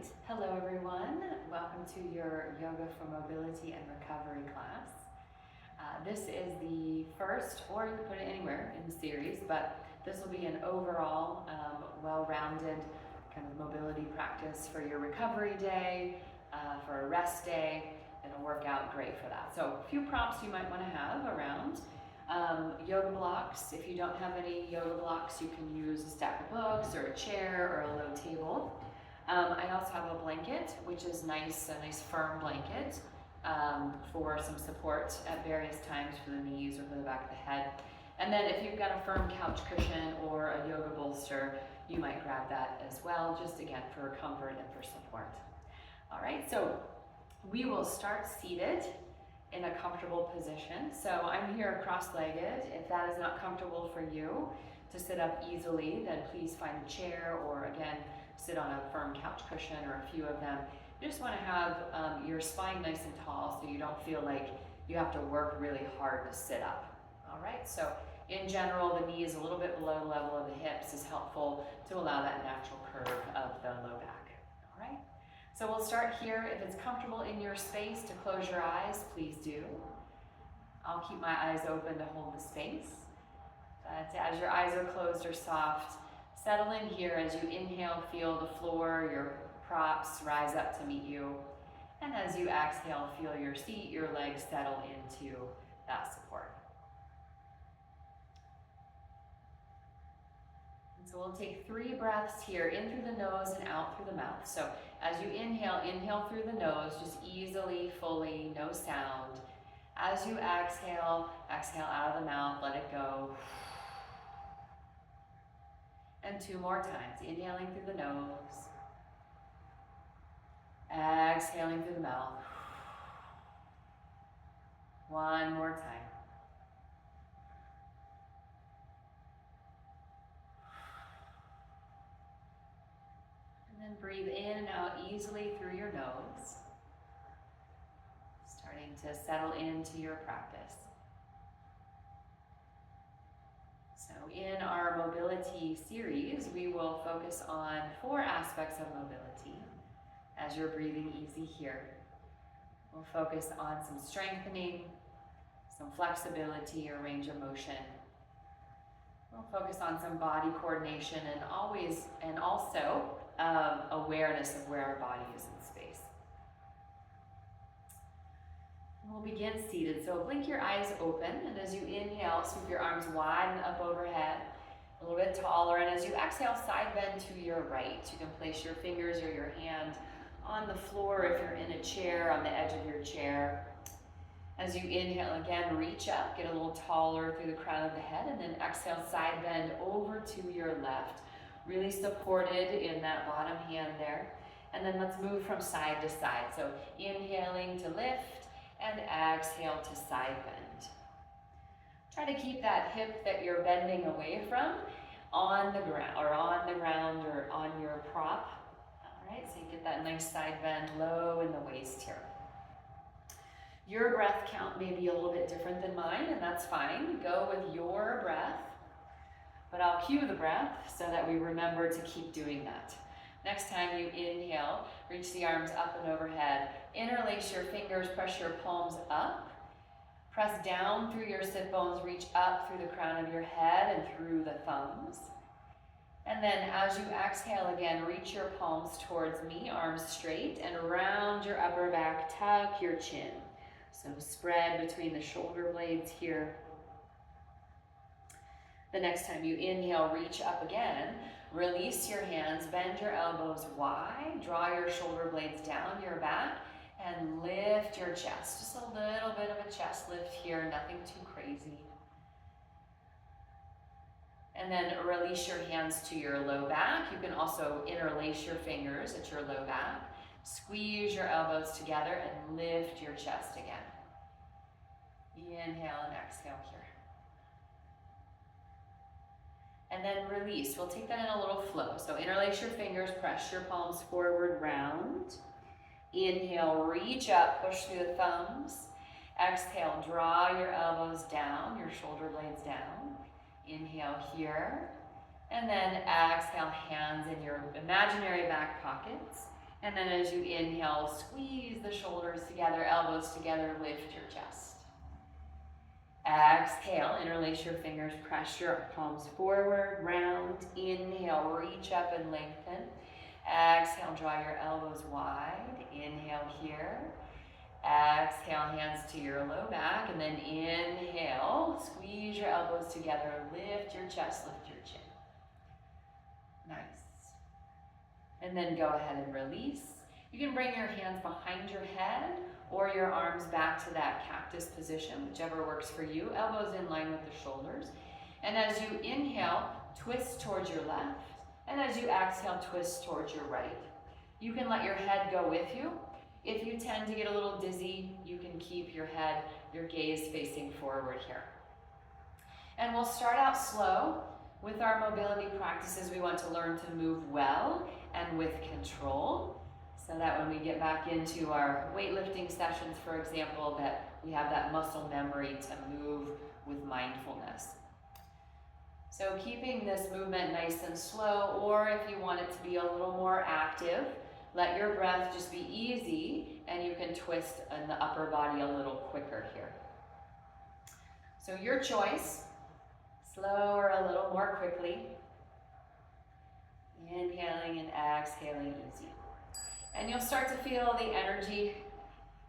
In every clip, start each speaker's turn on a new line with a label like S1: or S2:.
S1: right, hello everyone. Welcome to your Yoga for Mobility and Recovery class. This is the first, or you can put it anywhere in the series, but this will be an overall well-rounded kind of mobility practice for your recovery day, for a rest day. It'll work out great for that. So a few prompts you might want to have around. Yoga blocks. If you don't have any yoga blocks, you can use a stack of books or a chair or a low table. I also have a blanket, which is nice, a nice firm blanket for some support at various times for the knees or for the back of the head. And then if you've got a firm couch cushion or a yoga bolster, you might grab that as well, just again for comfort and for support. All right, so we will start seated in a comfortable position. So I'm here cross-legged. If that is not comfortable for you to sit up easily, then please find a chair or again, sit on a firm couch cushion or a few of them. You just want to have your spine nice and tall so you don't feel like you have to work really hard to sit up. All right, so in general, the knee is a little bit below the level of the hips is helpful to allow that natural curve of the low back. All right, so we'll start here. If it's comfortable in your space to close your eyes, please do. I'll keep my eyes open to hold the space. But as your eyes are closed or soft, settle in here. As you inhale, feel the floor, your props rise up to meet you. And as you exhale, feel your seat, your legs settle into that support. And so we'll take 3 breaths here, in through the nose and out through the mouth. So as you inhale through the nose, just easily, fully, no sound. As you exhale, exhale out of the mouth, let it go. And 2 more times, inhaling through the nose, exhaling through the mouth. 1 more time. And then breathe in and out easily through your nose, starting to settle into your practice. So in our mobility series, we will focus on 4 aspects of mobility. As you're breathing easy here, we'll focus on some strengthening, some flexibility or range of motion. We'll focus on some body coordination and also awareness of where our body is in space. We'll begin seated, so blink your eyes open, and as you inhale, sweep your arms wide and up overhead, a little bit taller, and as you exhale, side bend to your right. You can place your fingers or your hand on the floor if you're in a chair, on the edge of your chair. As you inhale, again, reach up, get a little taller through the crown of the head, and then exhale, side bend over to your left, really supported in that bottom hand there. And then let's move from side to side. So inhaling to lift, and exhale to side bend. Try to keep that hip that you're bending away from on the ground or on your prop. All right, so you get that nice side bend low in the waist here. Your breath count may be a little bit different than mine, and that's fine. Go with your breath, but I'll cue the breath so that we remember to keep doing that. Next time you inhale, reach the arms up and overhead. Interlace your fingers, press your palms up. Press down through your sit bones, reach up through the crown of your head and through the thumbs. And then as you exhale again, reach your palms towards me, arms straight, and round your upper back, tuck your chin. So spread between the shoulder blades here. The next time you inhale, reach up again. Release your hands, bend your elbows wide, draw your shoulder blades down your back, and lift your chest. Just a little bit of a chest lift here, nothing too crazy. And then release your hands to your low back. You can also interlace your fingers at your low back. Squeeze your elbows together and lift your chest again. Inhale and exhale here. And then release. We'll take that in a little flow. So interlace your fingers, press your palms forward, round. Inhale, reach up, push through the thumbs. Exhale, draw your elbows down, your shoulder blades down. Inhale here. And then exhale, hands in your imaginary back pockets. And then as you inhale, squeeze the shoulders together, elbows together, lift your chest. Exhale, interlace your fingers, press your palms forward, round. Inhale, reach up and lengthen. Exhale, draw your elbows wide. Inhale here. Exhale, hands to your low back, and then inhale, squeeze your elbows together, lift your chest, lift your chin. Nice. And then go ahead and release. You can bring your hands behind your head or your arms back to that cactus position, whichever works for you. Elbows in line with the shoulders. And as you inhale, twist towards your left. And as you exhale, twist towards your right. You can let your head go with you. If you tend to get a little dizzy, you can keep your head, your gaze facing forward here. And we'll start out slow. With our mobility practices, we want to learn to move well and with control, so that when we get back into our weightlifting sessions, for example, that we have that muscle memory to move with mindfulness. So keeping this movement nice and slow, or if you want it to be a little more active, let your breath just be easy, and you can twist in the upper body a little quicker here. So your choice, slow or a little more quickly. Inhaling and exhaling easy. And you'll start to feel the energy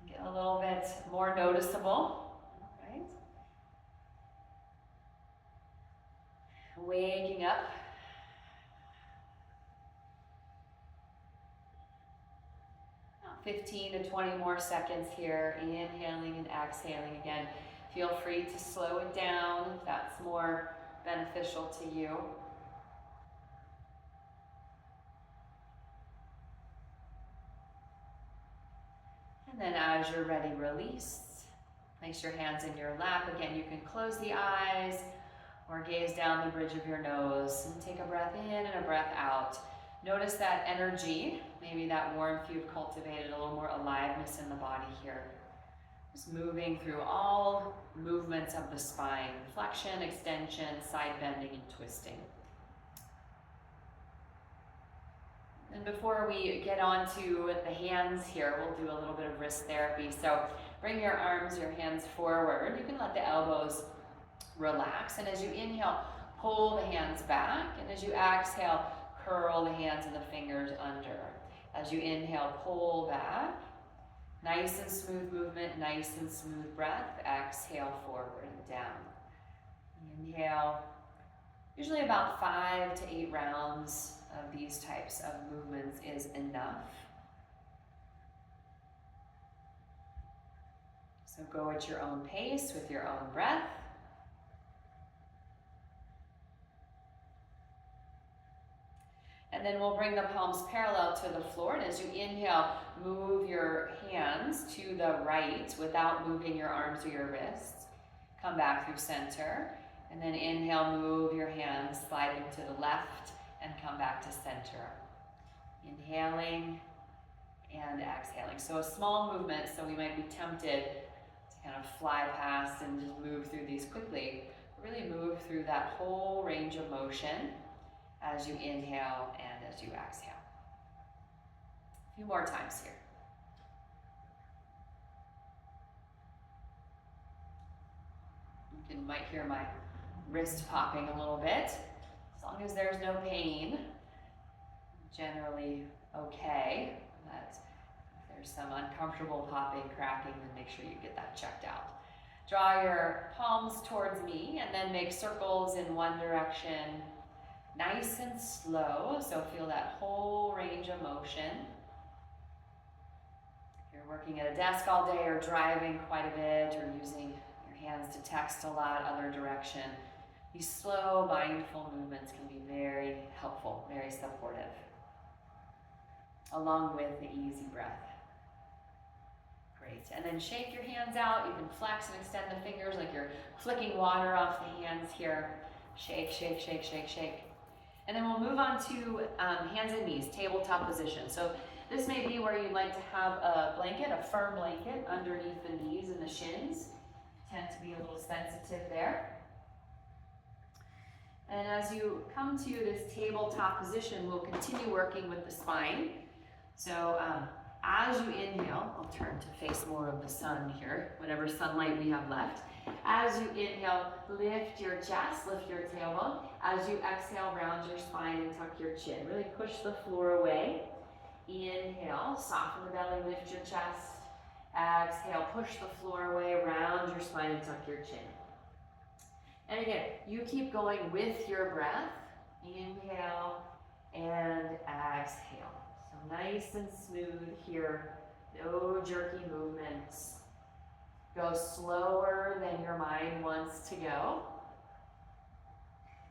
S1: get a little bit more noticeable, right? Waking up. About 15 to 20 more seconds here, inhaling and exhaling again. Feel free to slow it down if that's more beneficial to you. And then as you're ready, release. Place your hands in your lap. Again, you can close the eyes or gaze down the bridge of your nose and take a breath in and a breath out. Notice that energy, maybe that warmth you've cultivated, a little more aliveness in the body here. Just moving through all movements of the spine, flexion, extension, side bending, and twisting. And before we get on to the hands here, we'll do a little bit of wrist therapy. So bring your arms, your hands forward. You can let the elbows relax. And as you inhale, pull the hands back. And as you exhale, curl the hands and the fingers under. As you inhale, pull back. Nice and smooth movement, nice and smooth breath. Exhale, forward and down. Inhale. Usually about 5 to 8 rounds of these types of movements is enough. So go at your own pace with your own breath. And then we'll bring the palms parallel to the floor. And as you inhale, move your hands to the right without moving your arms or your wrists. Come back through center. And then inhale, move your hands, sliding to the left and come back to center. Inhaling and exhaling. So a small movement, so we might be tempted to kind of fly past and just move through these quickly. Really move through that whole range of motion as you inhale and as you exhale. A few more times here. You might hear my wrist popping a little bit. As long as there's no pain, generally okay. But if there's some uncomfortable popping, cracking, then make sure you get that checked out. Draw your palms towards me and then make circles in one direction, nice and slow. So feel that whole range of motion. If you're working at a desk all day or driving quite a bit or using your hands to text a lot, other direction, these slow, mindful movements can be very helpful, very supportive, along with the easy breath. Great. And then shake your hands out. You can flex and extend the fingers like you're flicking water off the hands here. Shake, shake, shake, shake, shake. And then we'll move on to hands and knees, tabletop position. So this may be where you'd like to have a blanket, a firm blanket underneath the knees and the shins. Tend to be a little sensitive there. And as you come to this tabletop position, we'll continue working with the spine. So as you inhale, I'll turn to face more of the sun here, whatever sunlight we have left. As you inhale, lift your chest, lift your tailbone. As you exhale, round your spine and tuck your chin. Really push the floor away. Inhale, soften the belly, lift your chest. Exhale, push the floor away, round your spine and tuck your chin. And again, you keep going with your breath. Inhale and exhale. So nice and smooth here, no jerky movements. Go slower than your mind wants to go.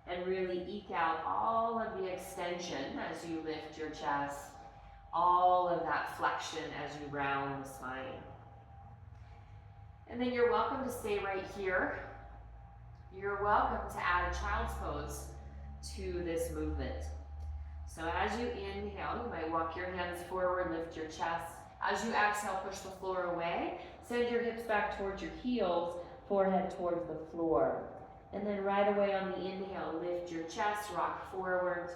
S1: And really eke out all of the extension as you lift your chest, all of that flexion as you round the spine. And then you're welcome to stay right here. You're welcome to add a child's pose to this movement. So as you inhale, you might walk your hands forward, lift your chest. As you exhale, push the floor away. Send your hips back towards your heels, forehead towards the floor. And then right away on the inhale, lift your chest, rock forward.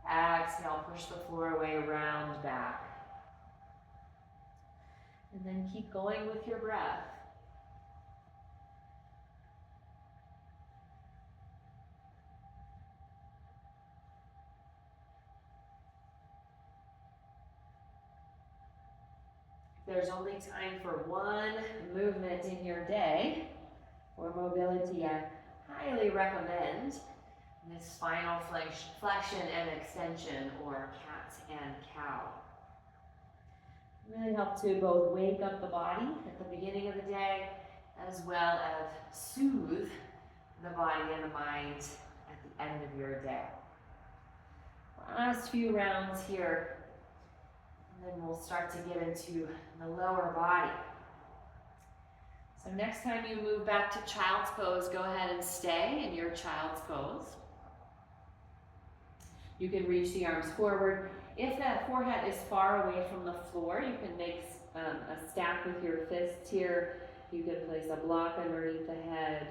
S1: Exhale, push the floor away, round back. And then keep going with your breath. There's only time for one movement in your day for mobility, I highly recommend this spinal flexion and extension, or cat and cow. Really help to both wake up the body at the beginning of the day, as well as soothe the body and the mind at the end of your day. Last few rounds here, and then we'll start to get into the lower body. So next time you move back to child's pose, go ahead and stay in your child's pose. You can reach the arms forward. If that forehead is far away from the floor, you can make a stack with your fists here. You can place a block underneath the head.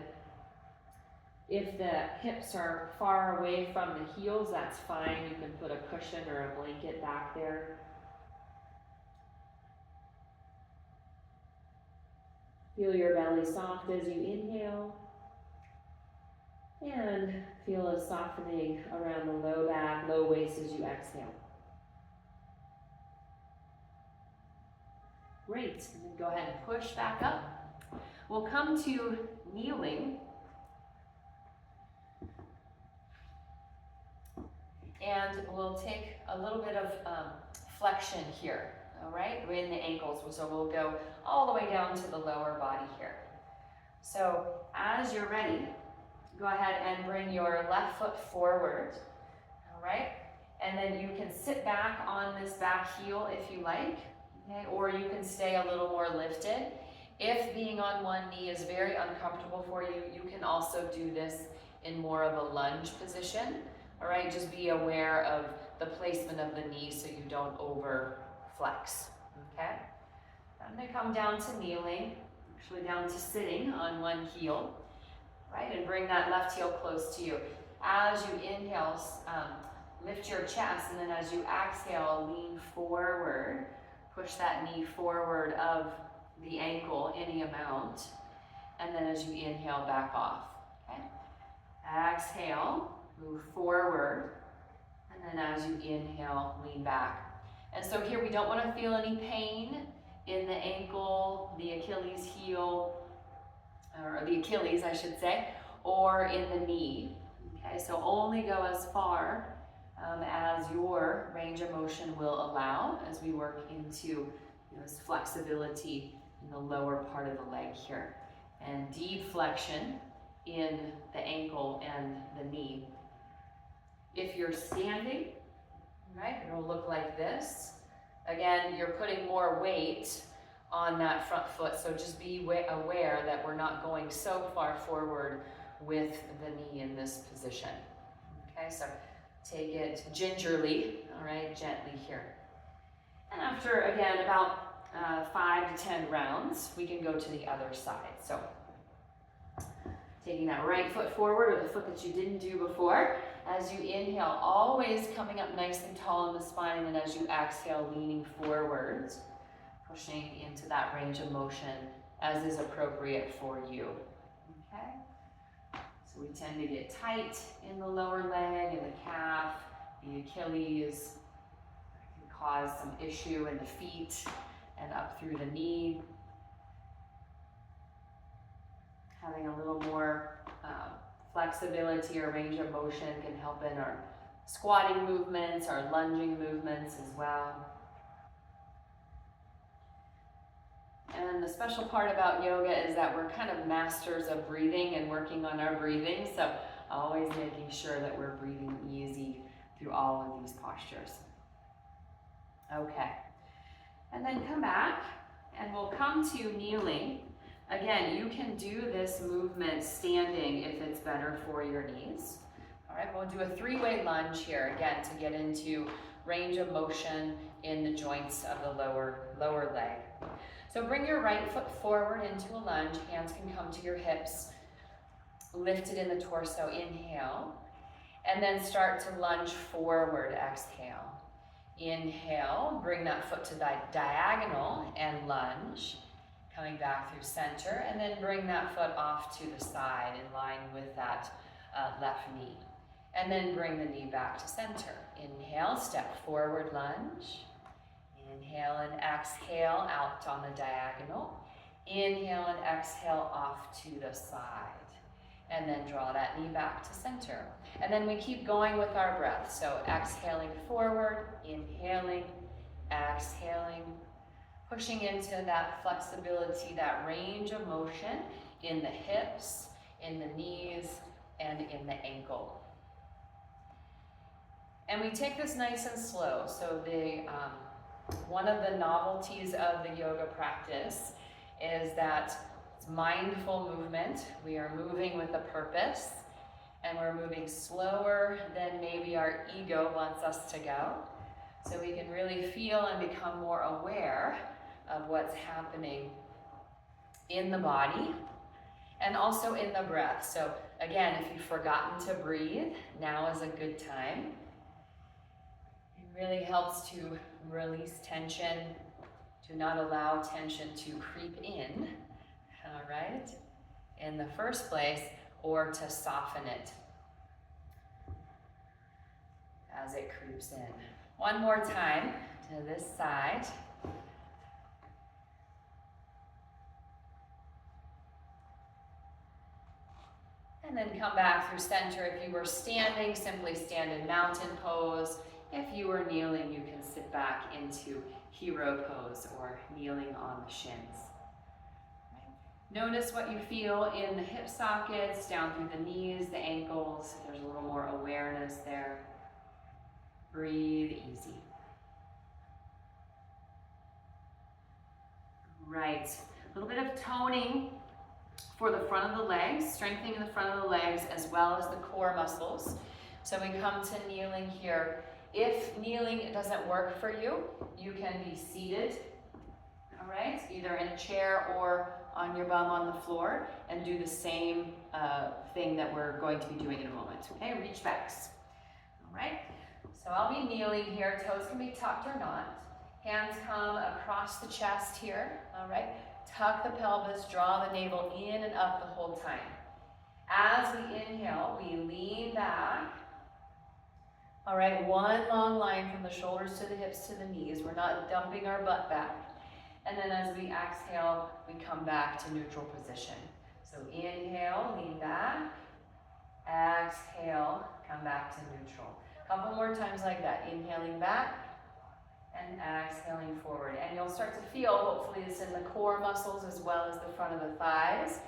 S1: If the hips are far away from the heels, that's fine. You can put a cushion or a blanket back there. Feel your belly soft as you inhale, and feel a softening around the low back, low waist as you exhale. Great, and then go ahead and push back up. We'll come to kneeling. And we'll take a little bit of flexion here. All right, in the ankles, so we'll go all the way down to the lower body here. So as you're ready, go ahead and bring your left foot forward, all right? And then you can sit back on this back heel if you like, okay? Or you can stay a little more lifted. If being on one knee is very uncomfortable for you, you can also do this in more of a lunge position, all right? Just be aware of the placement of the knee so you don't over flex, okay? I'm gonna come down to kneeling, actually down to sitting on one heel, right? And bring that left heel close to you. As you inhale, lift your chest, and then as you exhale, lean forward. Push that knee forward of the ankle any amount. And then as you inhale, back off, okay? Exhale, move forward. And then as you inhale, lean back. And so here we don't want to feel any pain in the ankle, the Achilles heel, or the Achilles, I should say, or in the knee. Okay, so only go as far as your range of motion will allow as we work into this flexibility in the lower part of the leg here. And deep flexion in the ankle and the knee. If you're standing, right, it'll look like this. Again, you're putting more weight on that front foot, so just be aware that we're not going so far forward with the knee in this position. Okay, so take it gingerly, all right, gently here. And after, again, about 5 to 10 rounds, we can go to the other side. So Taking that right foot forward, or the foot that you didn't do before. As you inhale, always coming up nice and tall in the spine, and then as you exhale, leaning forwards, pushing into that range of motion as is appropriate for you. Okay? So we tend to get tight in the lower leg, in the calf, the Achilles. It can cause some issue in the feet and up through the knee. Having a little more flexibility or range of motion can help in our squatting movements, our lunging movements as well. And the special part about yoga is that we're kind of masters of breathing and working on our breathing, so always making sure that we're breathing easy through all of these postures. Okay, and then come back, and we'll come to kneeling. Again, you can do this movement standing if it's better for your knees. All right, we'll do a three-way lunge here, again, to get into range of motion in the joints of the lower leg. So bring your right foot forward into a lunge. Hands can come to your hips. Lifted in the torso, inhale. And then start to lunge forward, exhale. Inhale, bring that foot to the diagonal and lunge. Coming back through center, and then bring that foot off to the side in line with that left knee. And then bring the knee back to center. Inhale, step forward, lunge. Inhale and exhale out on the diagonal. Inhale and exhale off to the side. And then draw that knee back to center. And then we keep going with our breath. So exhaling forward, inhaling, exhaling, pushing into that flexibility, that range of motion in the hips, in the knees, and in the ankle. And we take this nice and slow. So one of the novelties of the yoga practice is that it's mindful movement. We are moving with a purpose, and we're moving slower than maybe our ego wants us to go. So we can really feel and become more aware of what's happening in the body and also in the breath. So again, if you've forgotten to breathe, now is a good time. It really helps to release tension, to not allow tension to creep in, all right, in the first place, or to soften it as it creeps in. One more time to this side. And then come back through center. If you were standing, simply stand in mountain pose. If you were kneeling, you can sit back into hero pose or kneeling on the shins. Notice what you feel in the hip sockets, down through the knees, the ankles. There's a little more awareness there. Breathe easy. Right, a little bit of toning for the front of the legs, strengthening the front of the legs as well as the core muscles. So we come to kneeling here. If kneeling doesn't work for you, you can be seated, all right? Either in a chair or on your bum on the floor, and do the same thing that we're going to be doing in a moment, okay? Reach backs, all right? So I'll be kneeling here. Toes can be tucked or not. Hands come across the chest here, all right? Tuck the pelvis, draw the navel in and up the whole time. As we inhale, we lean back. All right, one long line from the shoulders to the hips to the knees. We're not dumping our butt back. And then as we exhale, we come back to neutral position. So inhale, lean back. Exhale, come back to neutral. A couple more times like that. Inhaling back and exhaling forward. And you'll start to feel, hopefully, this in the core muscles as well as the front of the thighs.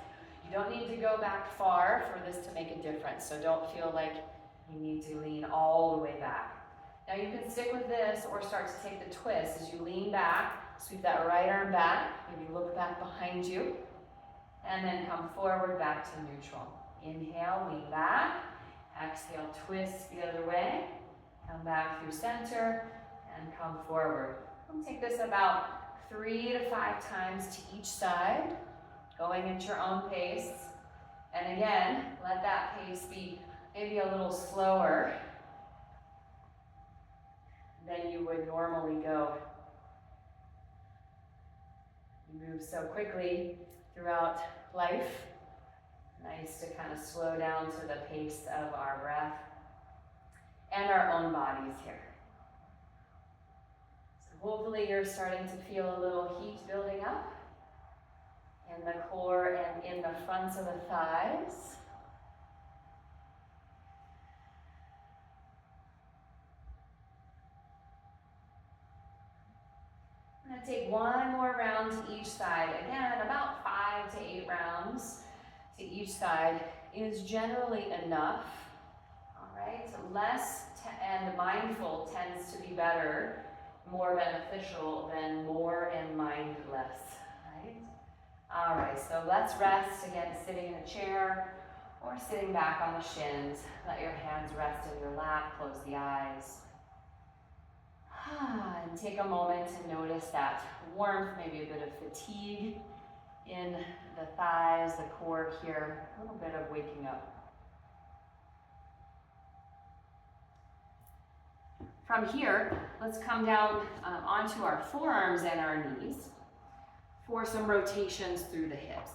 S1: You don't need to go back far for this to make a difference. So don't feel like you need to lean all the way back. Now you can stick with this or start to take the twist as you lean back, sweep that right arm back, maybe look back behind you, and then come forward back to neutral. Inhale, lean back. Exhale, twist the other way. Come back through center and come forward. We'll take this about 3 to 5 times to each side, going at your own pace. And again, let that pace be maybe a little slower than you would normally go. You move so quickly throughout life. Nice to kind of slow down to the pace of our breath and our own bodies here. So hopefully you're starting to feel a little heat building up in the core and in the fronts of the thighs. I'm going to take one more round to each side. Again, about 5 to 8 rounds to each side is generally enough. All right, less and mindful tends to be better, more beneficial than more and mindless, right? All right, so let's rest, again, sitting in a chair or sitting back on the shins. Let your hands rest in your lap, close the eyes. And take a moment to notice that warmth, maybe a bit of fatigue in the thighs, the core here, a little bit of waking up. From here, let's come down onto our forearms and our knees for some rotations through the hips.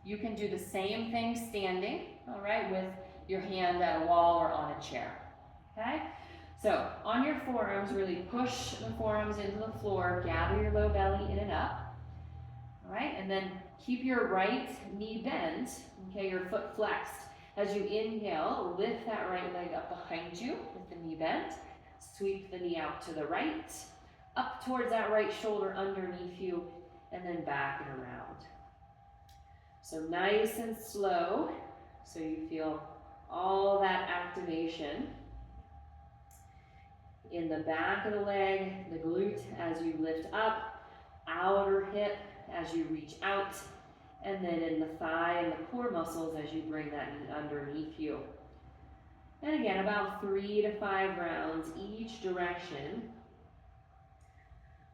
S1: You can do the same thing standing, all right, with your hand at a wall or on a chair, okay? So on your forearms, really push the forearms into the floor, gather your low belly in and up, all right? And then keep your right knee bent, okay, your foot flexed. As you inhale, lift that right leg up behind you with the knee bent. Sweep the knee out to the right, up towards that right shoulder underneath you, and then back and around. So nice and slow, so you feel all that activation in the back of the leg, the glute as you lift up, outer hip as you reach out, and then in the thigh and the core muscles as you bring that knee underneath you. And again, about 3 to 5 rounds each direction.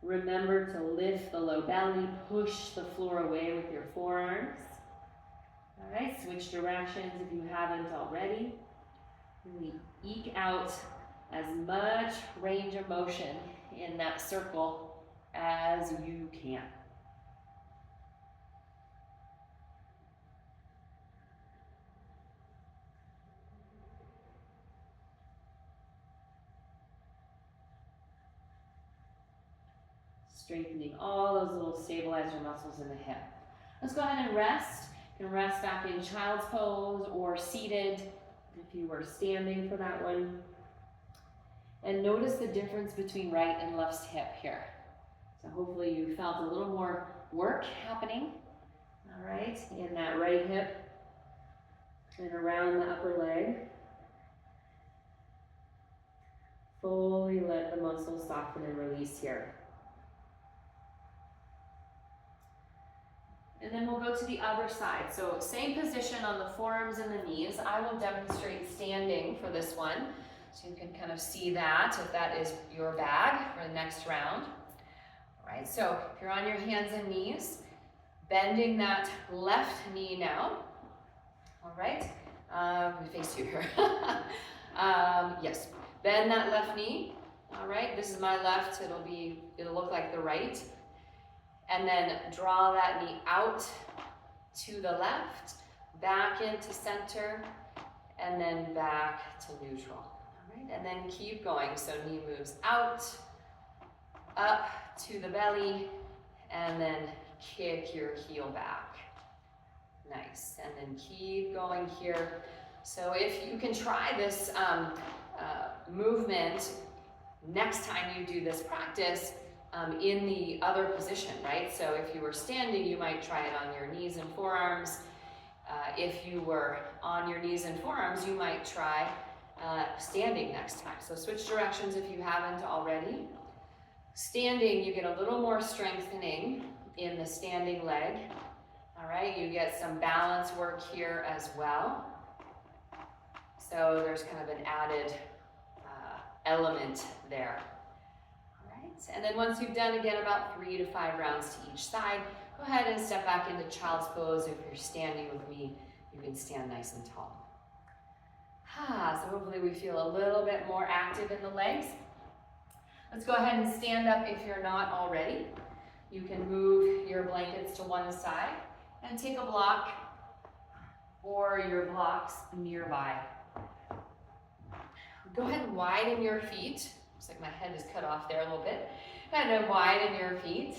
S1: Remember to lift the low belly, push the floor away with your forearms. All right, switch directions if you haven't already. Really eke out as much range of motion in that circle as you can. Strengthening all those little stabilizer muscles in the hip. Let's go ahead and rest. You can rest back in child's pose or seated if you were standing for that one. And notice the difference between right and left hip here. So hopefully you felt a little more work happening, all right, in that right hip and around the upper leg. Fully let the muscles soften and release here. And then we'll go to the other side. So same position on the forearms and the knees. I will demonstrate standing for this one, so you can kind of see that if that is your bag for the next round. All right, so if you're on your hands and knees, bending that left knee now. All right, we face you here. Yes, bend that left knee. All right, this is my left. It'll look like the right. And then draw that knee out to the left, back into center, and then back to neutral. All right, and then keep going. So knee moves out, up to the belly, and then kick your heel back. Nice, and then keep going here. So if you can try this movement next time you do this practice, in the other position, right? So if you were standing, you might try it on your knees and forearms. If you were on your knees and forearms, you might try standing next time. So switch directions if you haven't already. Standing, you get a little more strengthening in the standing leg. All right, you get some balance work here as well. So there's kind of an added element there. And then once you've done, again, about 3 to 5 rounds to each side, go ahead and step back into child's pose if you're standing with me you can stand nice and tall. So hopefully we feel a little bit more active in the legs. Let's go ahead and stand up if you're not already. You can move your blankets to one side and take a block or your blocks nearby. Go ahead and widen your feet. Looks like my head is cut off there a little bit. Go ahead and widen your feet,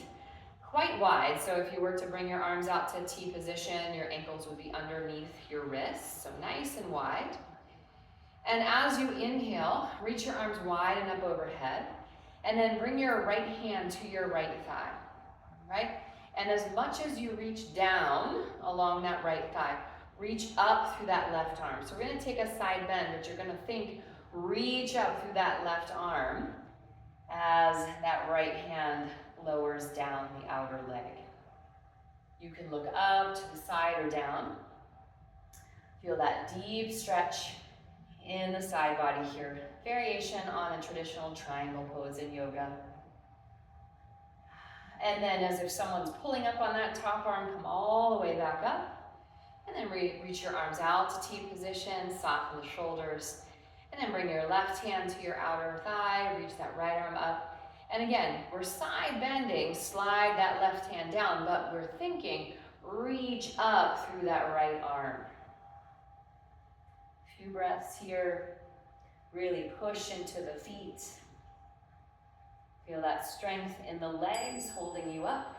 S1: quite wide. So if you were to bring your arms out to T position, your ankles would be underneath your wrists. So nice and wide. And as you inhale, reach your arms wide and up overhead. And then bring your right hand to your right thigh, right? And as much as you reach down along that right thigh, reach up through that left arm. So we're gonna take a side bend, but you're gonna think, reach up through that left arm as that right hand lowers down the outer leg. You can look up to the side or down. Feel that deep stretch in the side body here. Variation on a traditional triangle pose in yoga. And then as if someone's pulling up on that top arm, come all the way back up. And then reach your arms out to T position, soften the shoulders. And then bring your left hand to your outer thigh, reach that right arm up. And again, we're side bending, slide that left hand down, but we're thinking, reach up through that right arm. A few breaths here. Really push into the feet. Feel that strength in the legs holding you up.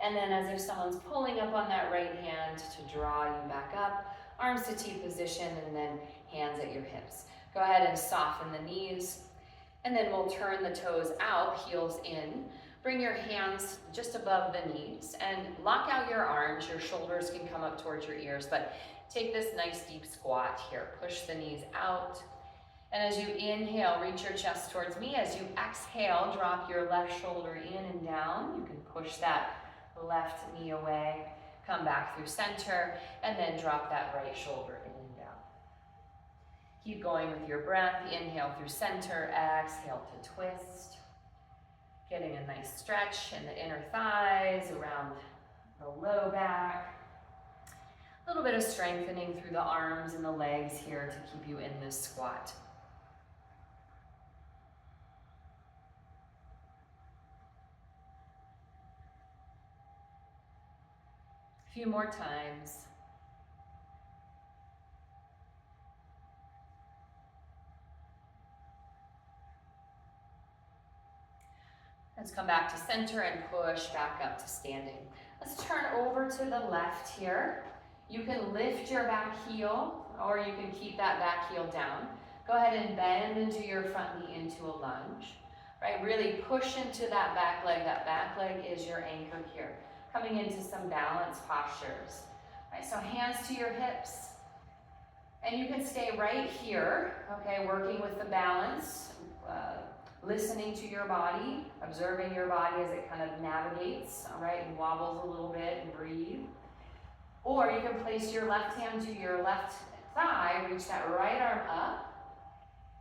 S1: And then as if someone's pulling up on that right hand to draw you back up, arms to T position and then hands at your hips. Go ahead and soften the knees. And then we'll turn the toes out, heels in. Bring your hands just above the knees and lock out your arms. Your shoulders can come up towards your ears, but take this nice deep squat here. Push the knees out. And as you inhale, reach your chest towards me. As you exhale, drop your left shoulder in and down. You can push that left knee away. Come back through center and then drop that right shoulder in and down. Keep going with your breath. Inhale through center, exhale to twist. Getting a nice stretch in the inner thighs, around the low back. A little bit of strengthening through the arms and the legs here to keep you in this squat. A few more times. Let's come back to center and push back up to standing. Let's turn over to the left here. You can lift your back heel or you can keep that back heel down. Go ahead and bend into your front knee into a lunge. Right, really push into that back leg. That back leg is your anchor here. Coming into some balanced postures. Right, so hands to your hips. And you can stay right here, okay, working with the balance. Listening to your body, observing your body as it kind of navigates, all right, and wobbles a little bit and breathe. Or you can place your left hand to your left thigh, reach that right arm up,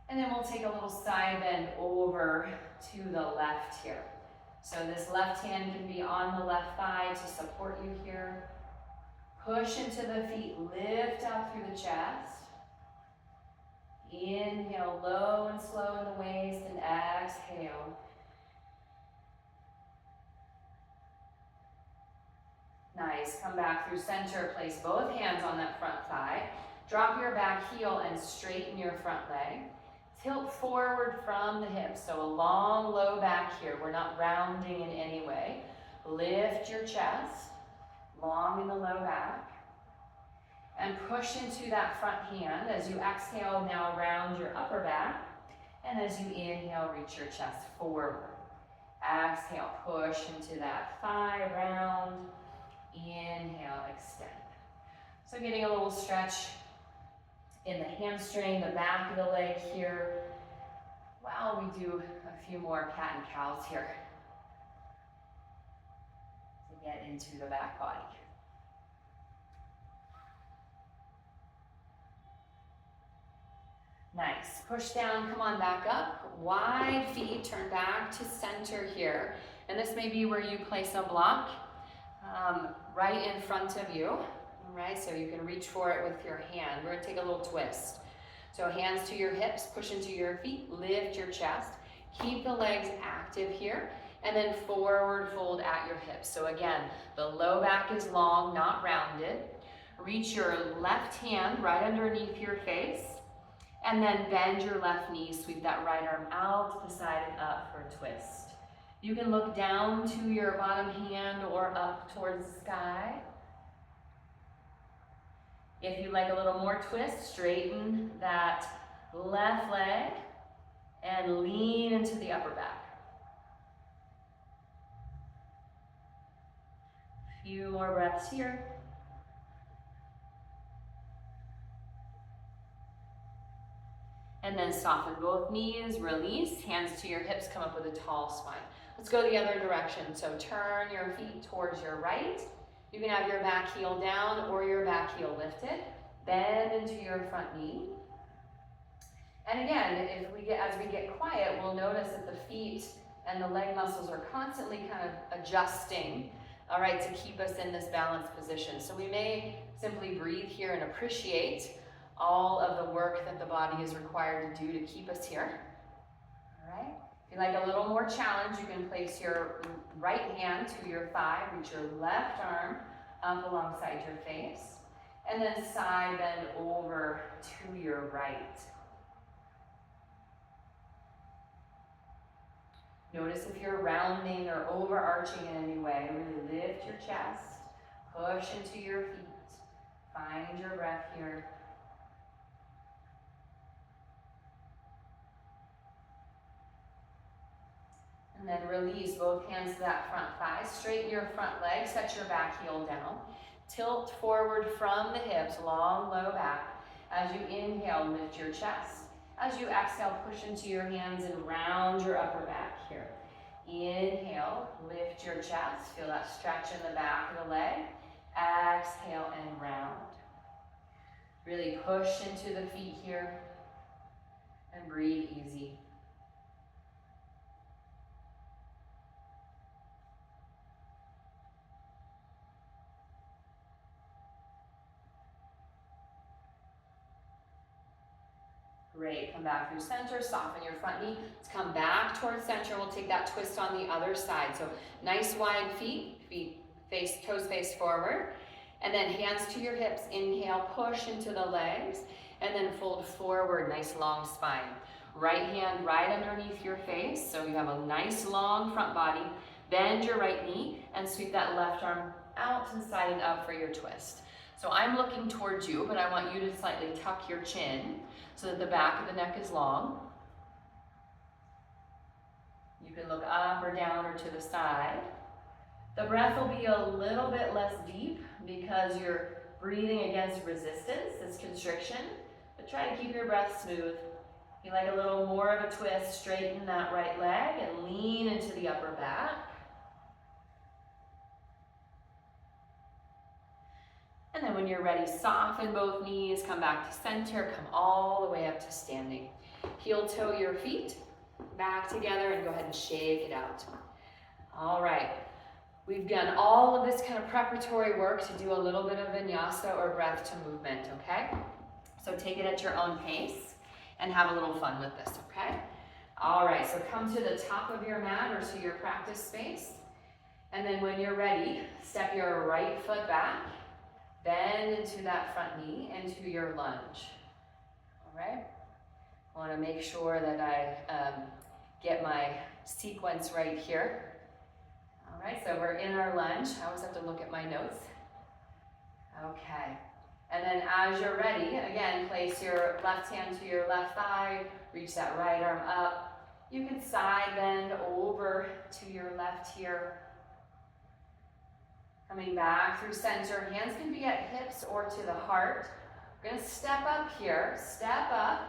S1: and then we'll take a little side bend over to the left here. So this left hand can be on the left thigh to support you here. Push into the feet, lift up through the chest. Inhale low and slow in the waist and exhale. Nice, come back through center, place both hands on that front thigh. Drop your back heel and straighten your front leg. Tilt forward from the hips, so a long low back here. We're not rounding in any way. Lift your chest, long in the low back. And push into that front hand. As you exhale, now round your upper back. And as you inhale, reach your chest forward. Exhale, push into that thigh round. Inhale, extend. So getting a little stretch in the hamstring, the back of the leg here, while we do a few more cat and cows here to get into the back body. Nice. Push down, come on back up. Wide feet, turn back to center here. And this may be where you place a block. right in front of you. All right, so you can reach for it with your hand. We're gonna take a little twist. So hands to your hips, push into your feet, lift your chest. Keep the legs active here, and then forward fold at your hips. So again, the low back is long, not rounded. Reach your left hand right underneath your face, and then bend your left knee, sweep that right arm out to the side and up for a twist. You can look down to your bottom hand or up towards the sky. If you like a little more twist, straighten that left leg and lean into the upper back. A few more breaths here. And then soften both knees, release, hands to your hips, come up with a tall spine. Let's go the other direction. So turn your feet towards your right. You can have your back heel down or your back heel lifted. Bend into your front knee. And again, as we get quiet, we'll notice that the feet and the leg muscles are constantly kind of adjusting, all right, to keep us in this balanced position. So we may simply breathe here and appreciate all of the work that the body is required to do to keep us here. All right. If you like a little more challenge, you can place your right hand to your thigh, reach your left arm up alongside your face, and then side bend over to your right. Notice if you're rounding or overarching in any way. Really lift your chest, push into your feet, find your breath here. And then release both hands to that front thigh. Straighten your front leg, set your back heel down. Tilt forward from the hips, long low back. As you inhale, lift your chest. As you exhale, push into your hands and round your upper back here. Inhale, lift your chest. Feel that stretch in the back of the leg. Exhale and round. Really push into the feet here and breathe easy. Great, come back through center, soften your front knee. Let's come back towards center. We'll take that twist on the other side. So nice wide feet face, toes face forward. And then hands to your hips. Inhale, push into the legs. And then fold forward, nice long spine. Right hand right underneath your face. So you have a nice long front body. Bend your right knee and sweep that left arm out and side and up for your twist. So I'm looking towards you, but I want you to slightly tuck your chin so that the back of the neck is long. You can look up or down or to the side. The breath will be a little bit less deep because you're breathing against resistance, this constriction, but try to keep your breath smooth. If you like a little more of a twist, straighten that right leg and lean into the upper back. And then when you're ready, soften both knees, come back to center, come all the way up to standing. Heel toe your feet back together and go ahead and shake it out. All right, we've done all of this kind of preparatory work to do a little bit of vinyasa or breath to movement, okay? So take it at your own pace and have a little fun with this, okay? All right, so come to the top of your mat or to your practice space. And then when you're ready, step your right foot back. Bend into that front knee, into your lunge, all right? I wanna make sure that I get my sequence right here. All right, so we're in our lunge. I always have to look at my notes. Okay, and then as you're ready, again, place your left hand to your left thigh, reach that right arm up. You can side bend over to your left here. Coming back through center, hands can be at hips or to the heart. We're gonna step up here, step up,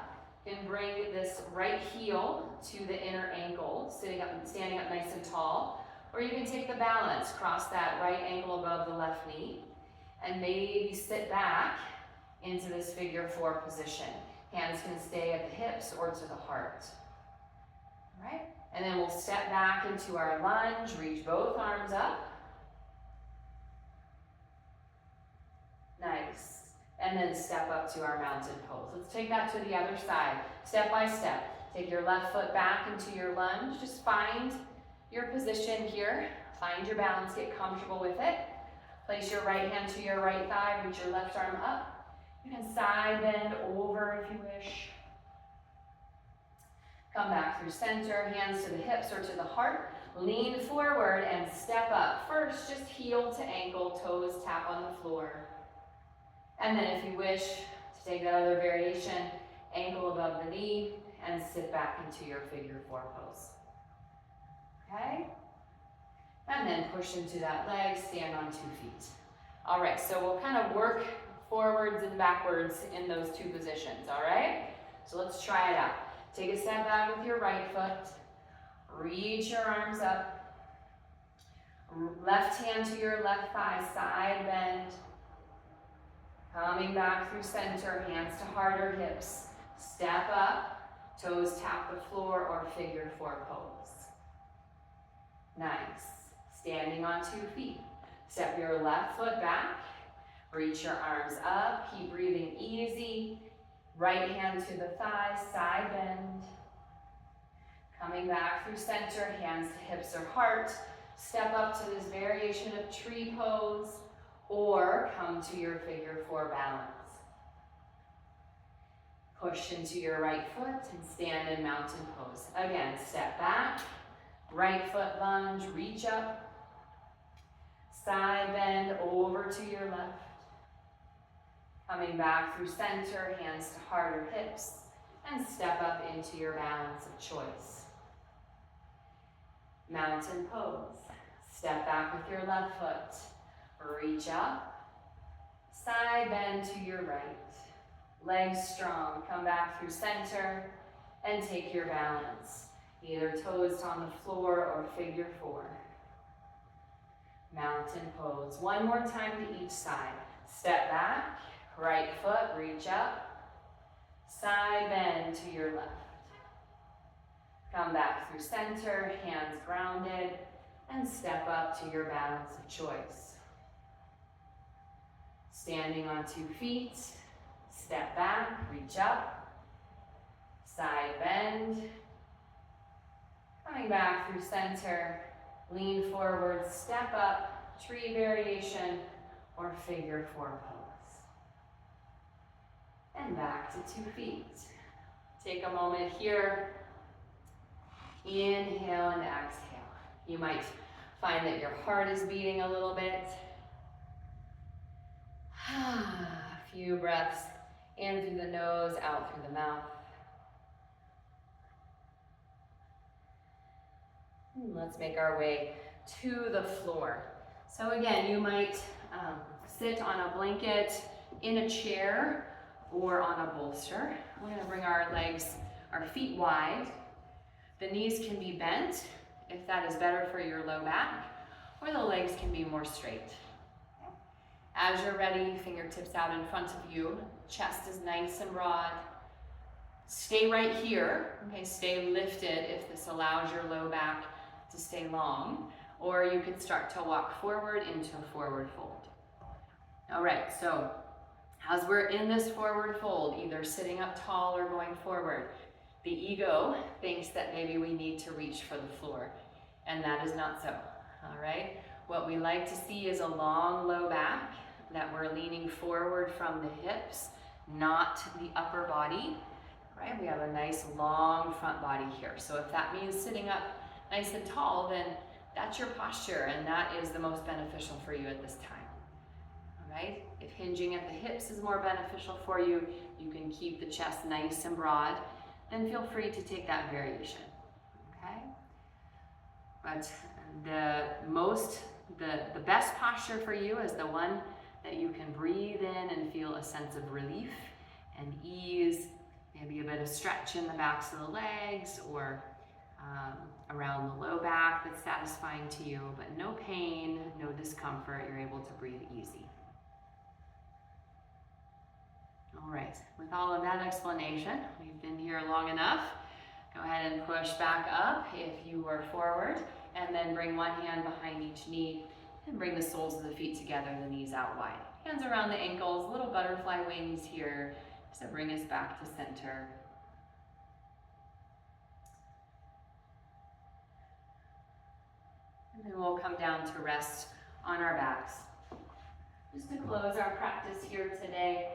S1: and bring this right heel to the inner ankle, standing up nice and tall. Or you can take the balance, cross that right ankle above the left knee, and maybe sit back into this figure 4 position. Hands can stay at the hips or to the heart. All right, and then we'll step back into our lunge, reach both arms up. and then step up to our mountain pose. Let's take that to the other side, step by step. Take your left foot back into your lunge. Just find your position here. Find your balance, get comfortable with it. Place your right hand to your right thigh, reach your left arm up. You can side bend over if you wish. Come back through center, hands to the hips or to the heart. Lean forward and step up. First, just heel to ankle, toes tap on the floor. And then if you wish to take that other variation, ankle above the knee and sit back into your figure four pose. Okay? And then push into that leg, stand on 2 feet. All right, so we'll kind of work forwards and backwards in those two positions, all right? So let's try it out. Take a step back with your right foot. Reach your arms up. Left hand to your left thigh, side bend. Coming back through center, hands to heart or hips. Step up, toes tap the floor or figure four pose. Nice. Standing on 2 feet. Step your left foot back. Reach your arms up. Keep breathing easy. Right hand to the thigh, side bend. Coming back through center, hands to hips or heart. Step up to this variation of tree pose or come to your figure four balance. Push into your right foot and stand in mountain pose. Again, step back, right foot lunge, reach up, side bend over to your left. Coming back through center, hands to heart or hips, and step up into your balance of choice. Mountain pose. Step back with your left foot. Reach up. Side bend to your right. Legs strong. Come back through center and take your balance. Either toes on the floor or figure four. Mountain pose. One more time to each side. Step back. Right foot, reach up. Side bend to your left. Come back through center, hands grounded, and step up to your balance of choice. Standing on 2 feet, step back, reach up, side bend. Coming back through center, lean forward, step up, tree variation, or figure four pose. And back to 2 feet. Take a moment here. Inhale and exhale. You might find that your heart is beating a little bit. A few breaths in through the nose, out through the mouth. Let's make our way to the floor. So again, you might sit on a blanket, in a chair, or on a bolster. We're going to bring our legs, our feet wide. The knees can be bent if that is better for your low back, or the legs can be more straight. As you're ready, fingertips out in front of you, chest is nice and broad. Stay right here, okay? Stay lifted if this allows your low back to stay long, or you could start to walk forward into a forward fold. All right, so as we're in this forward fold, either sitting up tall or going forward, the ego thinks that maybe we need to reach for the floor, and that is not so, all right? What we like to see is a long low back, that we're leaning forward from the hips, not the upper body, right? We have a nice long front body here. So if that means sitting up nice and tall, then that's your posture, and that is the most beneficial for you at this time, all right? If hinging at the hips is more beneficial for you, you can keep the chest nice and broad, then feel free to take that variation, okay? But the best posture for you is the one that you can breathe in and feel a sense of relief and ease, maybe a bit of stretch in the backs of the legs or around the low back that's satisfying to you, but no pain, no discomfort, you're able to breathe easy. All right, with all of that explanation, we've been here long enough. Go ahead and push back up if you are forward, and then bring one hand behind each knee And bring the soles of the feet together, the knees out wide. Hands around the ankles, little butterfly wings here to bring us back to center. And then we'll come down to rest on our backs. Just to close our practice here today,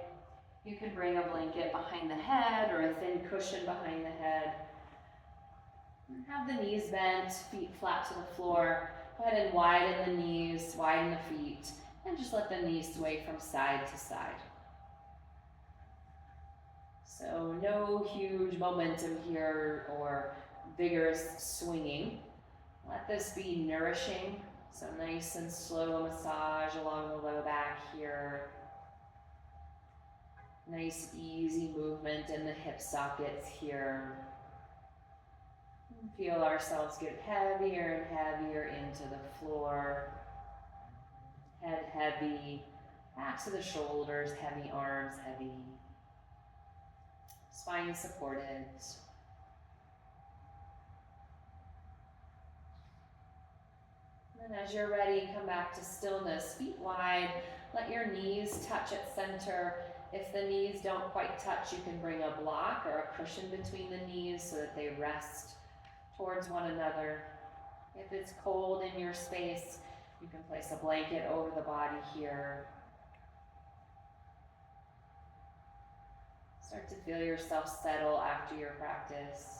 S1: you can bring a blanket behind the head or a thin cushion behind the head. Have the knees bent, feet flat to the floor. Go ahead and widen the knees, widen the feet, and just let the knees sway from side to side. So no huge momentum here or vigorous swinging. Let this be nourishing. So nice and slow massage along the low back here. Nice easy movement in the hip sockets here. Feel ourselves get heavier and heavier into the floor. Head heavy, back to the shoulders, heavy arms, heavy. Spine supported. And as you're ready, come back to stillness, feet wide. Let your knees touch at center. If the knees don't quite touch, you can bring a block or a cushion between the knees so that they rest towards one another. If it's cold in your space, you can place a blanket over the body here. Start to feel yourself settle after your practice.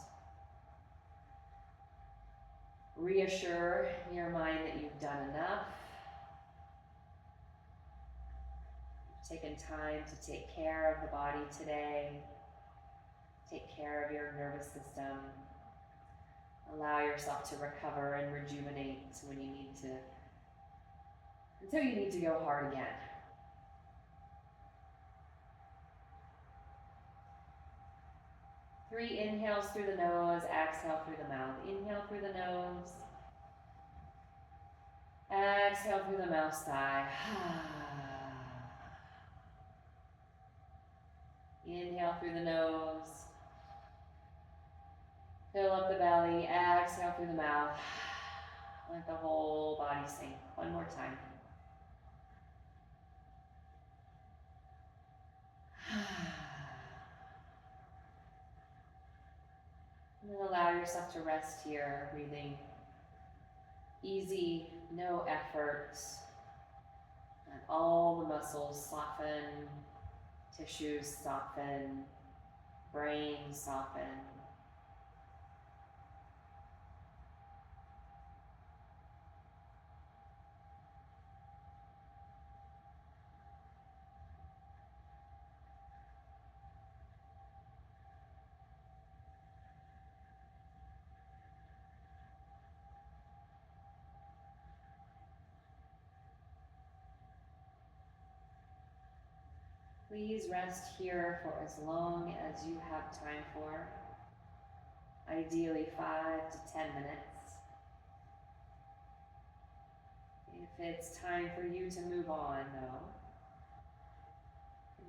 S1: Reassure your mind that you've done enough. You've taken time to take care of the body today. Take care of your nervous system. Allow yourself to recover and rejuvenate when you need to, until you need to go hard again. Three inhales through the nose, exhale through the mouth. Inhale through the nose. Exhale through the mouth, sigh. Inhale through the nose. Fill up the belly, exhale through the mouth. Let the whole body sink. One more time. And then allow yourself to rest here, breathing easy, no effort. And all the muscles soften, tissues soften, brain soften. Please rest here for as long as you have time for, ideally 5 to 10 minutes. If it's time for you to move on, though,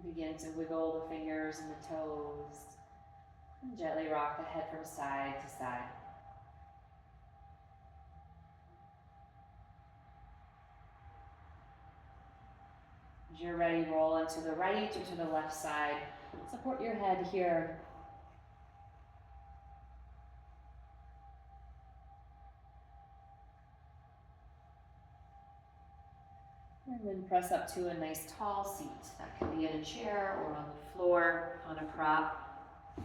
S1: begin to wiggle the fingers and the toes, and gently rock the head from side to side. As you're ready, roll into the right or to the left side. Support your head here. And then press up to a nice tall seat. That can be in a chair or on the floor, on a prop.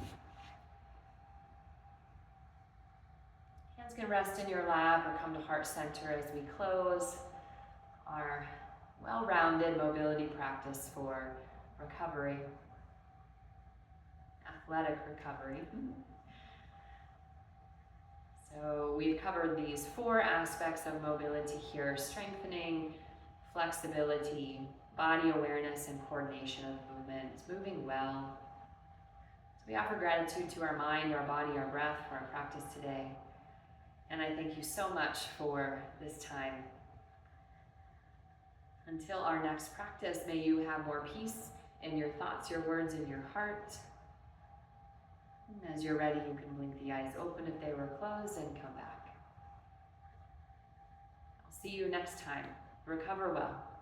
S1: Hands can rest in your lap or come to heart center as we close our well-rounded mobility practice for recovery, athletic recovery. So we've covered these 4 aspects of mobility here: strengthening, flexibility, body awareness, and coordination of movement, moving well. So we offer gratitude to our mind, our body, our breath for our practice today. And I thank you so much for this time. Until our next practice, may you have more peace in your thoughts, your words, and your heart. And as you're ready, you can blink the eyes open if they were closed and come back. I'll see you next time. recover well.